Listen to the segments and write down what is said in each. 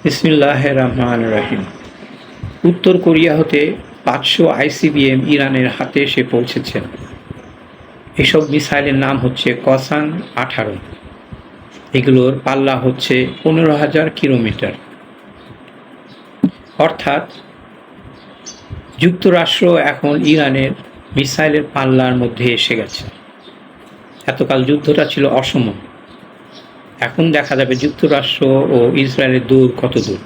বিসমিল্লাহির রহমানির রহিম। উত্তর কোরিয়া হতে ৫০০ আইসিবিএম ইরানের হাতে এসে পৌঁছেছে। এসব মিসাইলের নাম হচ্ছে কসান-18। এগুলোর পাল্লা হচ্ছে ১৫,০০০ কিলোমিটার। অর্থাৎ যুক্তরাষ্ট্র এখন ইরানের মিসাইলের পাল্লার মধ্যে এসে গেছে। এতকাল যুদ্ধটা ছিল অসম। এখন দেখা যাবে যুক্তরাষ্ট্র ও ইসরায়েলের দূর কত দূর।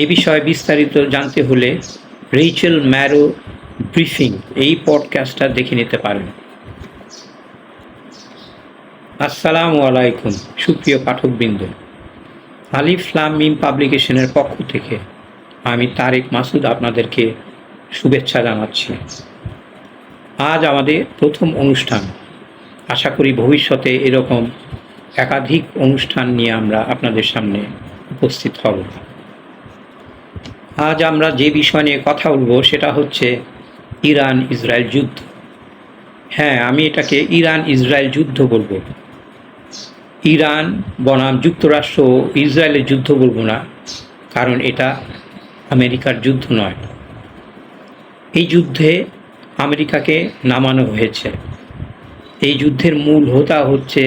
এ বিষয়ে বিস্তারিত জানতে হলে রেইচেল ম্যারো ব্রিফিং এই পডকাস্টটা দেখে নিতে পারেন। আসসালামু আলাইকুম সুপ্রিয় পাঠকবৃন্দ, আলিফ লাম মিম পাবলিকেশনের পক্ষ থেকে আমি তারেক মাসুদ আপনাদেরকে শুভেচ্ছা জানাচ্ছি। আজ আমাদের প্রথম অনুষ্ঠান। আশা করি ভবিষ্যতে এরকম একাধিক অনুষ্ঠান নিয়ে আমরা আপনাদের সামনে উপস্থিত হব। আজ আমরা যে বিষয় নিয়ে কথা বলবো সেটা হচ্ছে ইরান ইসরায়েল যুদ্ধ। হ্যাঁ, আমি এটাকে ইরান ইসরায়েল যুদ্ধ বলবো। ইরান বনাম যুক্তরাষ্ট্র ও ইসরায়েলের যুদ্ধ বলবো না, কারণ এটা আমেরিকার যুদ্ধ নয়। এই যুদ্ধে আমেরিকাকে নামানো হয়েছে। এই যুদ্ধের মূল হোতা হচ্ছে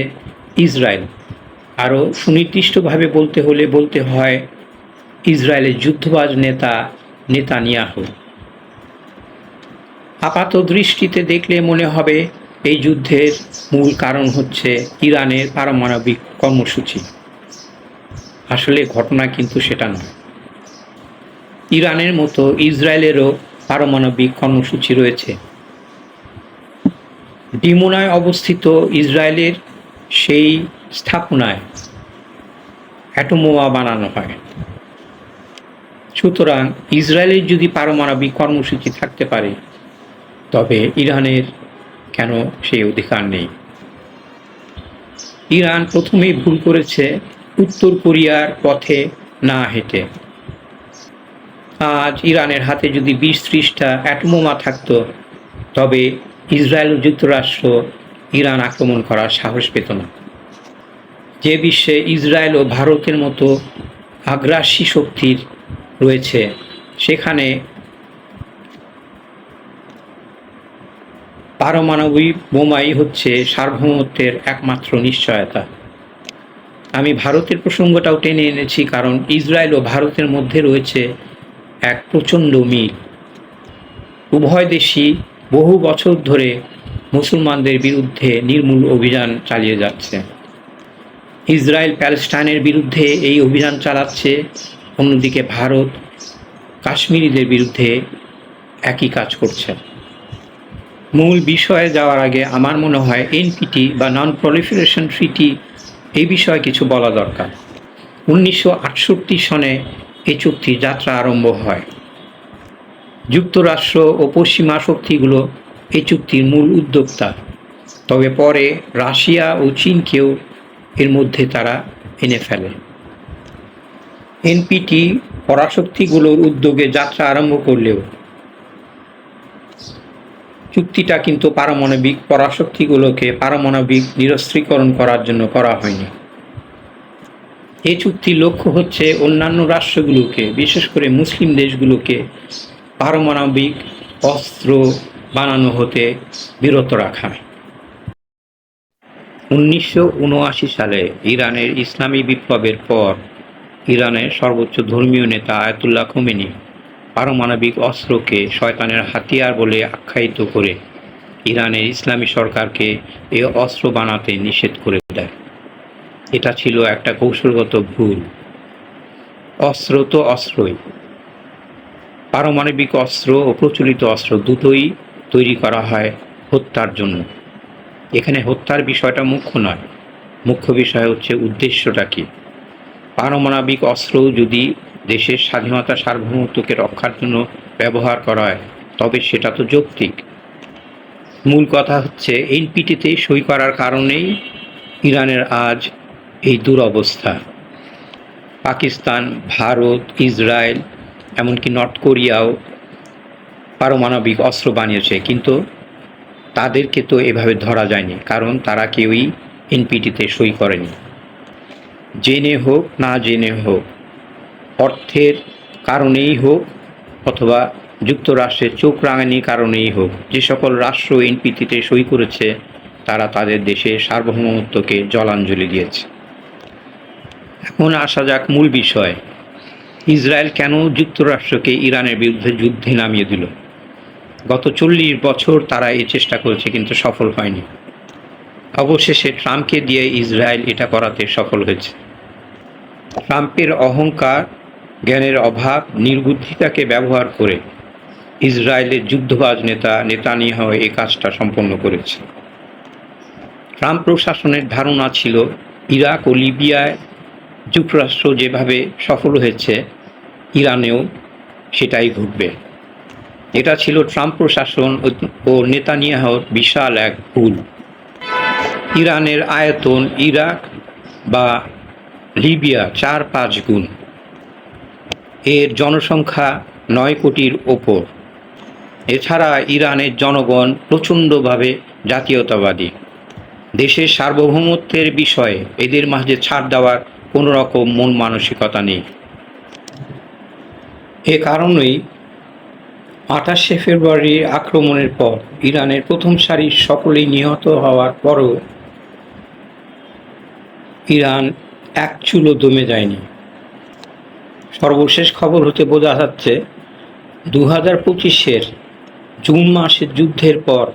ইসরায়েল। আরও সুনির্দিষ্টভাবে বলতে হয় ইসরায়েলের যুদ্ধবাজ নেতা নেতানিয়াহু। আপাত দৃষ্টিতে দেখলে মনে হবে এই যুদ্ধের মূল কারণ হচ্ছে ইরানের পারমাণবিক কর্মসূচি। আসলে ঘটনা কিন্তু সেটা নয়। ইরানের মতো ইসরায়েলেরও পারমাণবিক কর্মসূচি রয়েছে। ডিমোনায় অবস্থিত ইসরায়েলের সেই স্থাপনায় অ্যাটম বোমা বানানো হয়। সুতরাং ইসরায়েলের যদি পারমাণবিক কর্মসূচি থাকতে পারে, তবে ইরানের কেন সেই অধিকার নেই? ইরান প্রথমেই ভুল করেছে উত্তর কোরিয়ার পথে না হেঁটে। আজ ইরানের হাতে যদি ২০-৩০টা অ্যাটম বোমা থাকত, তবে ইসরায়েল ও যুক্তরাষ্ট্র ইরান আক্রমণ করার সাহস পেত না। যে বিশ্বে ইসরায়েল ও ভারতের মতো আগ্রাসী শক্তির রয়েছে, সেখানে পারমাণবিক বোমাই হচ্ছে সার্বভৌমত্বের একমাত্র নিশ্চয়তা। আমি ভারতের প্রসঙ্গটাও টেনে এনেছি, কারণ ইসরায়েল ও ভারতের মধ্যে রয়েছে এক প্রচণ্ড মিল। উভয় দেশই বহু বছর ধরে মুসলমানদের বিরুদ্ধে নির্মূল অভিযান চালিয়ে যাচ্ছে। ইসরায়েল প্যালেস্টাইনের বিরুদ্ধে এই অভিযান চালাচ্ছে, অন্যদিকে ভারত কাশ্মীরিদের বিরুদ্ধে একই কাজ করছে। মূল বিষয়ে যাওয়ার আগে আমার মনে হয় এনপিটি বা নন প্রলিফারেশন ট্রিটি এই বিষয়ে কিছু বলা দরকার। ১৯৬৮ সনে এই চুক্তির যাত্রা আরম্ভ হয়। যুক্তরাষ্ট্র ও পশ্চিমা শক্তিগুলো এই চুক্তির মূল উদ্যোক্তা, তবে পরে রাশিয়া ও চীনকেও এর মধ্যে তারা এনে ফেলে। এনপিটি পরাশক্তিগুলোর উদ্যোগে যাত্রা আরম্ভ করলেও চুক্তিটা কিন্তু পারমাণবিক পরাশক্তিগুলোকে পারমাণবিক নিরস্ত্রীকরণ করার জন্য করা হয়নি। এই চুক্তির লক্ষ্য হচ্ছে অন্যান্য রাষ্ট্রগুলোকে, বিশেষ করে মুসলিম দেশগুলোকে পারমাণবিক অস্ত্র বানানো হতে বিরত রাখা। ১৯৭৯ সালে ইরানের ইসলামী বিপ্লবের পর ইরানের সর্বোচ্চ ধর্মীয় নেতা আয়াতুল্লাহ খোমেনি পারমাণবিক অস্ত্রকে শয়তানের হাতিয়ার বলে আখ্যায়িত করে ইরানের ইসলামী সরকারকে এ অস্ত্র বানাতে নিষেধ করে দেয়। এটা ছিল একটা কৌশলগত ভুল। অস্ত্র তো অস্ত্রই। পারমাণবিক অস্ত্র ও প্রচলিত অস্ত্র দুটোই তৈরি করা হয় হত্যার জন্য। এখানে হত্যার বিষয়টা মুখ্য নয়, মুখ্য বিষয় হচ্ছে উদ্দেশ্যটা কী। পারমাণবিক অস্ত্র যদি দেশের স্বাধীনতা সার্বভৌমত্বকে রক্ষার জন্য ব্যবহার করা হয়, তবে সেটা তো যৌক্তিক। মূল কথা হচ্ছে এনপিটিতে সই করার কারণেই ইরানের আজ এই দুরবস্থা। পাকিস্তান, ভারত, ইসরায়েল, এমনকি নর্থ কোরিয়াও পারমাণবিক অস্ত্র বানিয়েছে, কিন্তু তাদেরকে তো এভাবে ধরা যায়নি, কারণ তারা কেউই এনপিটিতে সই করেনি। জেনে হোক না জেনে হোক, অর্থের কারণেই হোক অথবা যুক্তরাষ্ট্রের চোখ রাঙানির কারণেই হোক, যে সকল রাষ্ট্র এনপিটিতে সই করেছে তারা তাদের দেশের সার্বভৌমত্বকে জলাঞ্জলি দিয়েছে। এখন আসা যাক মূল বিষয়, ইসরায়েল কেন যুক্তরাষ্ট্রকে ইরানের বিরুদ্ধে যুদ্ধে নামিয়ে দিল? গত 40 বছর তারা এই চেষ্টা করেছে, কিন্তু সফল হয়নি। অবশেষে ট্রাম্পকে দিয়ে ইসরায়েল এটা করাতে সফল হয়েছে। ট্রাম্পের অহংকার, জ্ঞানের অভাব, নির্বুদ্ধিতাকে ব্যবহার করে ইসরায়েলের যুদ্ধবাজ নেতা নেতানিয়াহু এই কাজটা সম্পন্ন করেছে। ট্রাম্প প্রশাসনের ধারণা ছিল ইরাক ও লিবিয়ায় যুক্তরাষ্ট্র যেভাবে সফল হয়েছে ইরানেও সেটাই ঘটবে। এটা ছিল ট্রাম্প প্রশাসন ও নেতানিয়াহুর বিশাল এক ভুল। ইরানের আয়তন ইরাক বা লিবিয়া 4-5 গুণ, এর জনসংখ্যা 9 কোটির ওপর। এছাড়া ইরানের জনগণ প্রচণ্ডভাবে জাতীয়তাবাদী। দেশের সার্বভৌমত্বের বিষয়ে এদের মাঝে ছাড় দেওয়ার কোনো রকম মন মানসিকতা নেই। এ কারণেই 28শে ফেব্রুয়ারি আক্রমণের পর ইরানের প্রথম সারির সকলেই নিহত হওয়ার পরও ইরান এক চুলও দমে যায়নি। সর্বশেষ খবর হতে বোঝা যাচ্ছে 2025-এর জুন মাসের যুদ্ধের পর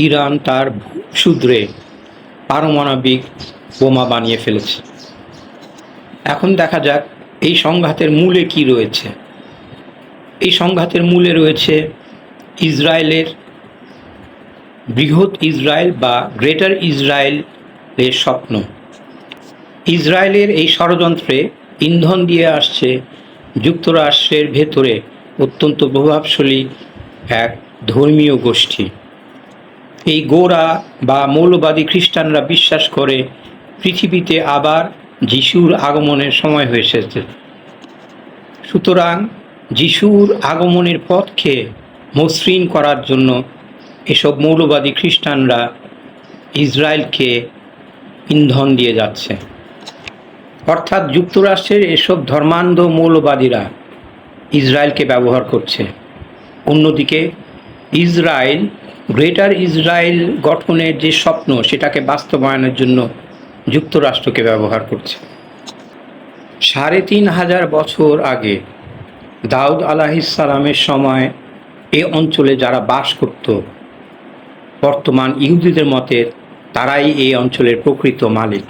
ইরান তার ভূশুদ্রে পারমাণবিক বোমা বানিয়ে ফেলেছে। এখন দেখা যাক এই সংঘাতের মূলে কি রয়েছে। এই সংঘাতের মূলে রয়েছে ইসরায়েলের বৃহৎ ইসরায়েল বা গ্রেটার ইসরায়েলের স্বপ্ন। ইসরায়েলের এই ষড়যন্ত্রে ইন্ধন দিয়ে আসছে যুক্তরাষ্ট্রের ভেতরে অত্যন্ত প্রভাবশালী এক ধর্মীয় গোষ্ঠী। এই গোঁড়া বা মৌলবাদী খ্রিস্টানরা বিশ্বাস করে পৃথিবীতে আবার যিশুর আগমনের সময় হয়ে এসেছে। সুতরাং যিশুর আগমনের পথকে মসৃণ করার জন্য এসব মৌলবাদী খ্রিস্টানরা ইসরায়েলকে ইন্ধন দিয়ে যাচ্ছে। অর্থাৎ যুক্তরাষ্ট্রের এসব ধর্মান্ধ মৌলবাদীরা ইসরায়েলকে ব্যবহার করছে। অন্যদিকে ইসরায়েল গ্রেটার ইসরায়েল গঠনের যে স্বপ্ন সেটাকে বাস্তবায়নের জন্য যুক্তরাষ্ট্রকে ব্যবহার করছে। 3500 বছর আগে দাউদ আলাইহিসসালামের সময় এ অঞ্চলে যারা বাস করত, বর্তমান ইহুদিদের মতে তারাই এই অঞ্চলের প্রকৃত মালিক।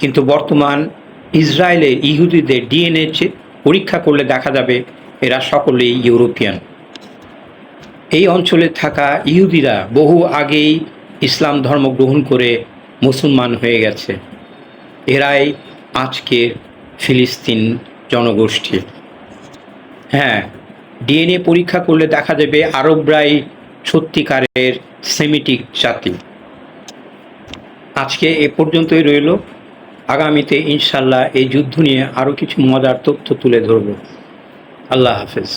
কিন্তু বর্তমান ইসরায়েলের ইহুদিদের ডিএনএ পরীক্ষা করলে দেখা যাবে এরা সকলেই ইউরোপিয়ান। এই অঞ্চলে থাকা ইহুদিরা বহু আগেই ইসলাম ধর্ম গ্রহণ করে মুসলমান হয়ে গেছে। এরাই আজকের ফিলিস্তিন জনগোষ্ঠী। হ্যাঁ, ডিএনএ পরীক্ষা করলে দেখা যাবে আরবরাই সত্যিকারের সেমিটিক জাতি। আজকে এ পর্যন্তই রইল। আগামীতে ইনশাল্লাহ এই যুদ্ধ নিয়ে আরও কিছু মজার তথ্য তুলে ধরব। আল্লাহ হাফেজ।